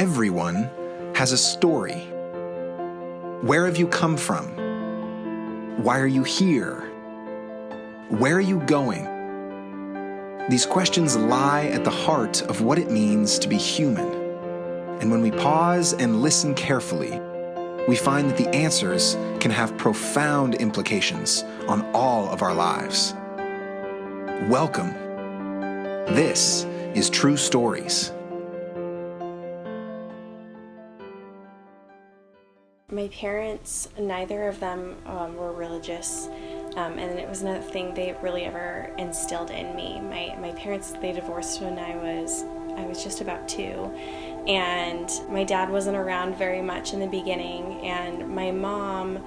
everyone has a story. Where have you come from? Why are you here? Where are you going? These questions lie at the heart of what it means to be human. And when we pause and listen carefully, we find that the answers can have profound implications on all of our lives. Welcome. This is True Stories. My parents, neither of them were religious, and it was another thing they really ever instilled in me. My parents, they divorced when I was just about 2, and my dad wasn't around very much in the beginning, and my mom,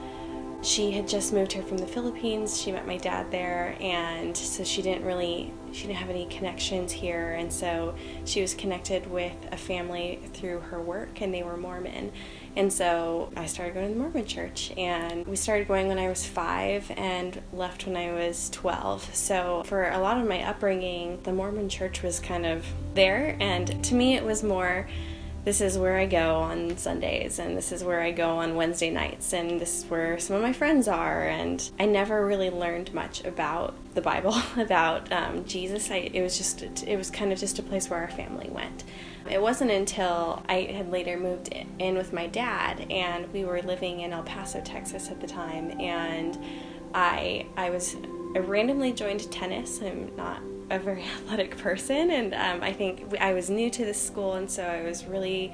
she had just moved here from the Philippines. She met my dad there, and so she didn't have any connections here, and so she was connected with a family through her work, and they were Mormon. And so I started going to the Mormon church, and we started going when I was 5 and left when I was 12. So for a lot of my upbringing, the Mormon church was kind of there, and to me it was more, this is where I go on Sundays, and this is where I go on Wednesday nights, and this is where some of my friends are. And I never really learned much about the Bible, about Jesus. It was kind of just a place where our family went. It wasn't until I had later moved in with my dad, and we were living in El Paso, Texas at the time, and I randomly joined tennis. I'm not a very athletic person, and I think I was new to this school, and so I was really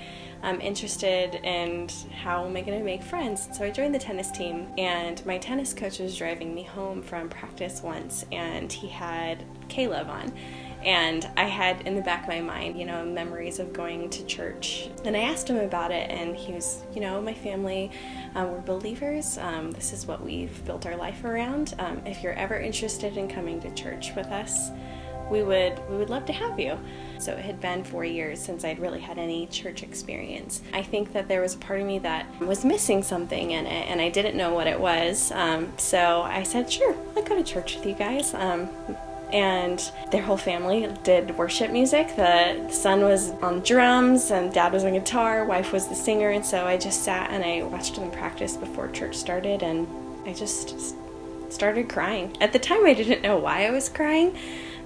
interested in how am I going to make friends. So I joined the tennis team, and my tennis coach was driving me home from practice once, and he had Caleb on. And I had in the back of my mind, memories of going to church. And I asked him about it, and he was, my family, we're believers. This is what we've built our life around. If you're ever interested in coming to church with us, we would love to have you. So it had been 4 years since I'd really had any church experience. I think that there was a part of me that was missing something in it, and I didn't know what it was. So I said, sure, I'll go to church with you guys. And their whole family did worship music. The son was on drums, and dad was on guitar, wife was the singer, and so I just sat and I watched them practice before church started, and I just started crying. At the time, I didn't know why I was crying.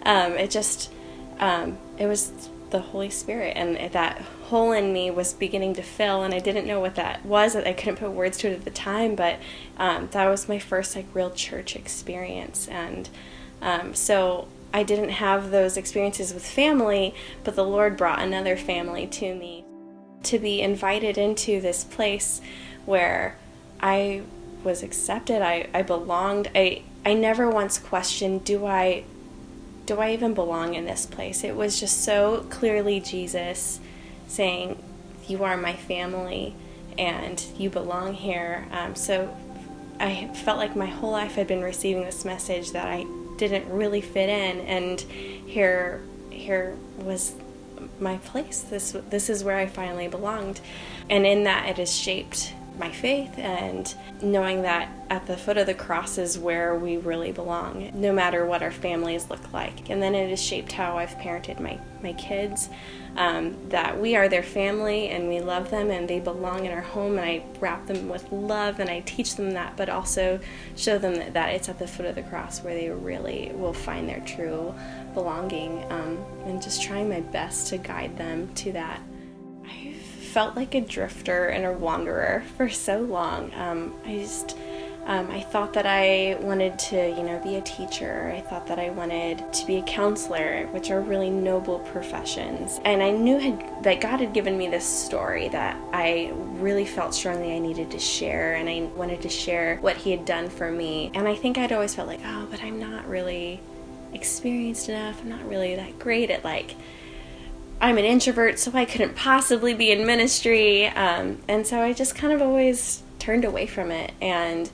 It was the Holy Spirit, and that hole in me was beginning to fill, and I didn't know what that was. I couldn't put words to it at the time, but that was my first real church experience. And so I didn't have those experiences with family, but the Lord brought another family to me to be invited into this place where I was accepted. I belonged. I never once questioned, do I even belong in this place? It was just so clearly Jesus saying, you are my family and you belong here. So I felt like my whole life had been receiving this message that I didn't really fit in, and here was my place. This is where I finally belonged. And in that, it has shaped my faith, and knowing that at the foot of the cross is where we really belong, no matter what our families look like. And then it has shaped how I've parented my kids, that we are their family and we love them and they belong in our home, and I wrap them with love and I teach them that, but also show them that it's at the foot of the cross where they really will find their true belonging, and just trying my best to guide them to that. I felt like a drifter and a wanderer for so long. I thought that I wanted to, be a teacher. I thought that I wanted to be a counselor, which are really noble professions. And I knew that God had given me this story that I really felt strongly I needed to share, and I wanted to share what He had done for me. And I think I'd always felt like, but I'm not really experienced enough. I'm not really that great at I'm an introvert, so I couldn't possibly be in ministry. And so I just kind of always turned away from it. And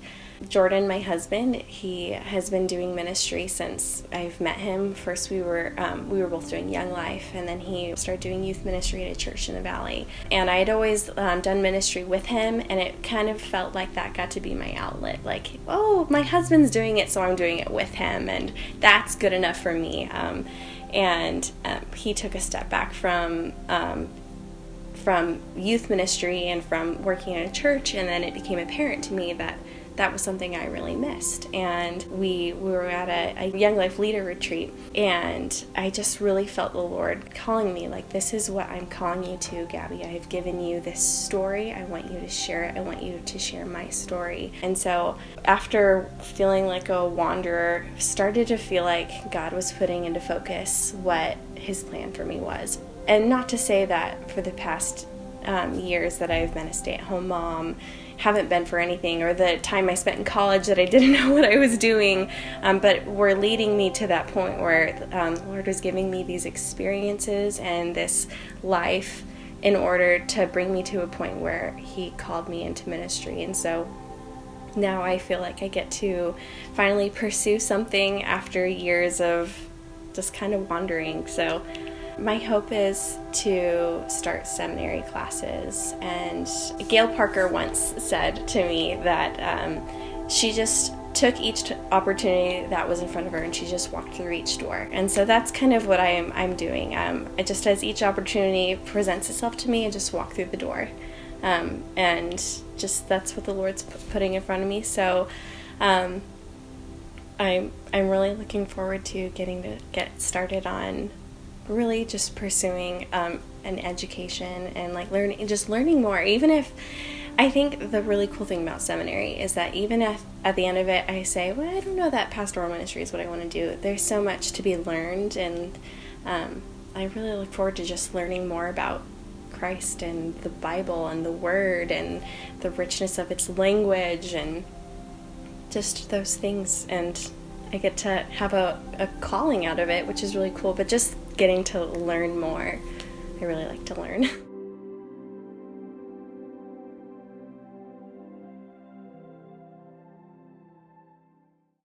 Jordan, my husband, he has been doing ministry since I've met him. First we were both doing Young Life, and then he started doing youth ministry at a church in the Valley. And I had always done ministry with him, and it kind of felt like that got to be my outlet. My husband's doing it, so I'm doing it with him, and that's good enough for me. And he took a step back from from youth ministry and from working in a church, and then it became apparent to me that that was something I really missed. And we were at a Young Life Leader retreat, and I just really felt the Lord calling me, like, this is what I'm calling you to, Gabby. I have given you this story. I want you to share it. I want you to share my story. And so after feeling like a wanderer, started to feel like God was putting into focus what his plan for me was. And not to say that for the past years that I've been a stay-at-home mom haven't been for anything, or the time I spent in college that I didn't know what I was doing, but were leading me to that point where the Lord was giving me these experiences and this life in order to bring me to a point where he called me into ministry. And so now I feel like I get to finally pursue something after years of just kind of wandering. So my hope is to start seminary classes. And Gail Parker once said to me that she just took each opportunity that was in front of her and she just walked through each door. And so that's kind of what I'm doing. It just, as each opportunity presents itself to me, I just walk through the door. And just that's what the Lord's putting in front of me. So I'm really looking forward to get started on really just pursuing an education and like learning more. Even if, I think the really cool thing about seminary is that even if at the end of it I say, well, I don't know that pastoral ministry is what I want to do, there's so much to be learned. And I really look forward to just learning more about Christ and the Bible and the Word and the richness of its language and just those things. And I get to have a calling out of it, which is really cool, but just getting to learn more. I really like to learn.